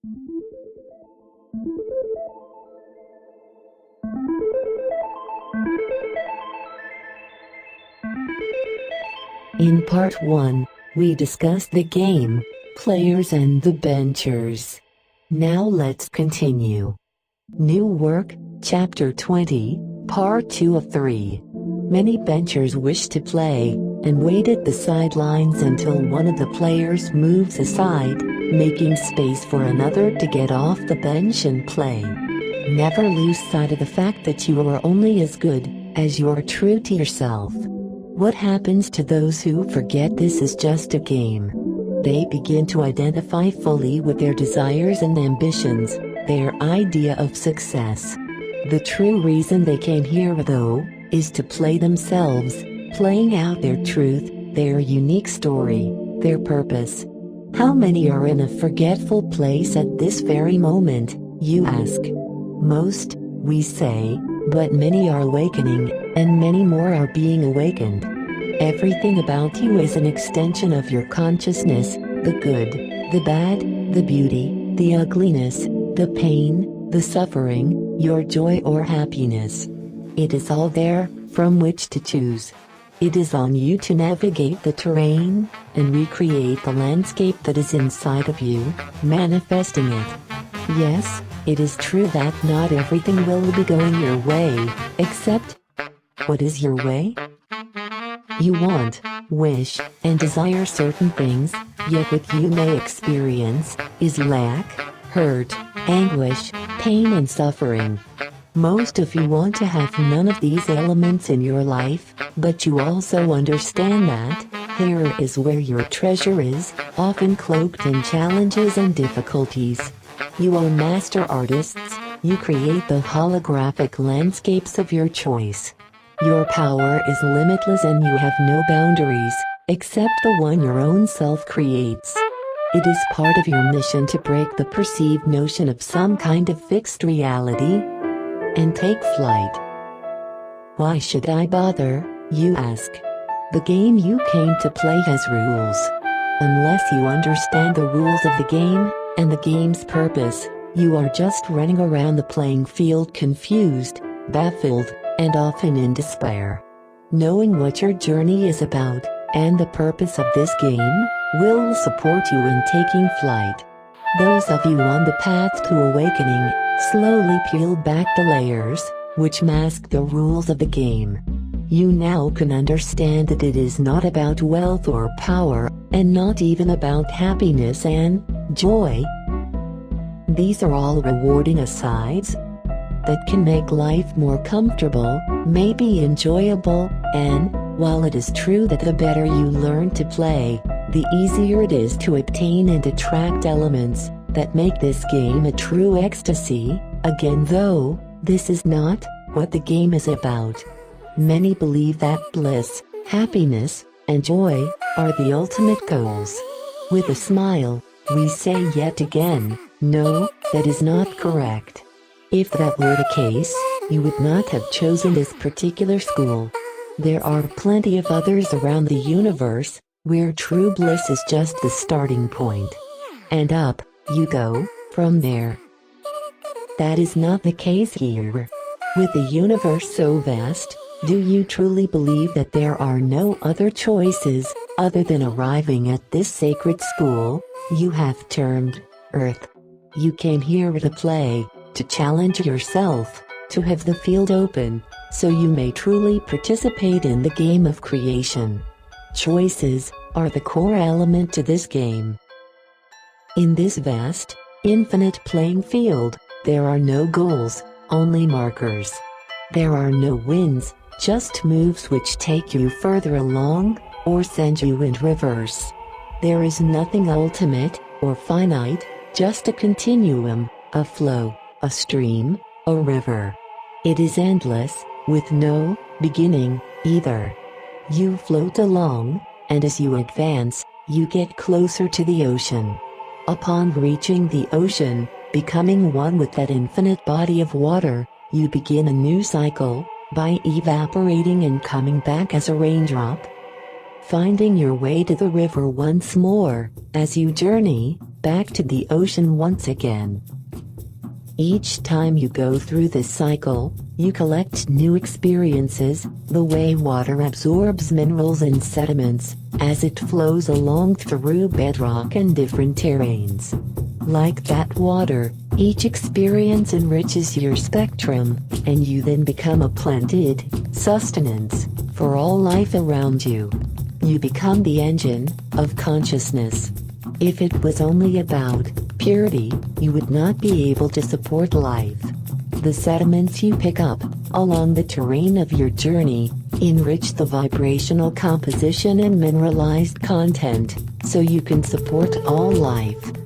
In part 1, we discussed the game, players and the benchers. Now let's continue. New work, Chapter 20, Part 2 of 3. Many benchers wish to play, and wait at the sidelines until one of the players moves aside, making space for another to get off the bench and play. Never lose sight of the fact that you are only as good as you are true to yourself. What happens to those who forget this is just a game? They begin to identify fully with their desires and ambitions, their idea of success. The true reason they came here, though, is to play themselves, playing out their truth, their unique story, their purpose. How many are in a forgetful place at this very moment, you ask? Most, we say, but many are awakening, and many more are being awakened. Everything about you is an extension of your consciousness, the good, the bad, the beauty, the ugliness, the pain, the suffering, your joy or happiness. It is all there, from which to choose. It is on you to navigate the terrain, and recreate the landscape that is inside of you, manifesting it. Yes, it is true that not everything will be going your way, except... What is your way? You want, wish, and desire certain things, yet what you may experience is lack, hurt, anguish, pain and suffering. Most of you want to have none of these elements in your life, but you also understand that here is where your treasure is, often cloaked in challenges and difficulties. You are master artists, you create the holographic landscapes of your choice. Your power is limitless and you have no boundaries, except the one your own self creates. It is part of your mission to break the perceived notion of some kind of fixed reality and take flight. Why should I bother, you ask? The game you came to play has rules. Unless you understand the rules of the game and the game's purpose, you are just running around the playing field confused, baffled, and often in despair. Knowing what your journey is about, and the purpose of this game, will support you in taking flight. Those of you on the path to awakening, slowly peel back the layers, which mask the rules of the game. You now can understand that it is not about wealth or power, and not even about happiness and joy. These are all rewarding asides that can make life more comfortable, maybe enjoyable, and, while it is true that the better you learn to play, the easier it is to obtain and attract elements that make this game a true ecstasy, again though, this is not what the game is about. Many believe that bliss, happiness, and joy are the ultimate goals. With a smile, we say yet again, no, that is not correct. If that were the case, you would not have chosen this particular school. There are plenty of others around the universe, where true bliss is just the starting point. And up, you go, from there. That is not the case here. With the universe so vast, do you truly believe that there are no other choices, other than arriving at this sacred school, you have termed, Earth? You came here to play, to challenge yourself, to have the field open, so you may truly participate in the game of creation. Choices are the core element to this game. In this vast, infinite playing field, there are no goals, only markers. There are no wins, just moves which take you further along, or send you in reverse. There is nothing ultimate, or finite, just a continuum, a flow, a stream, a river. It is endless, with no beginning, either. You float along, and as you advance, you get closer to the ocean. Upon reaching the ocean, becoming one with that infinite body of water, you begin a new cycle, by evaporating and coming back as a raindrop. Finding your way to the river once more, as you journey, back to the ocean once again. Each time you go through this cycle, you collect new experiences, the way water absorbs minerals and sediments, as it flows along through bedrock and different terrains. Like that water, each experience enriches your spectrum, and you then become a planted sustenance for all life around you. You become the engine of consciousness. If it was only about purity, you would not be able to support life. The sediments you pick up along the terrain of your journey enrich the vibrational composition and mineralized content, so you can support all life.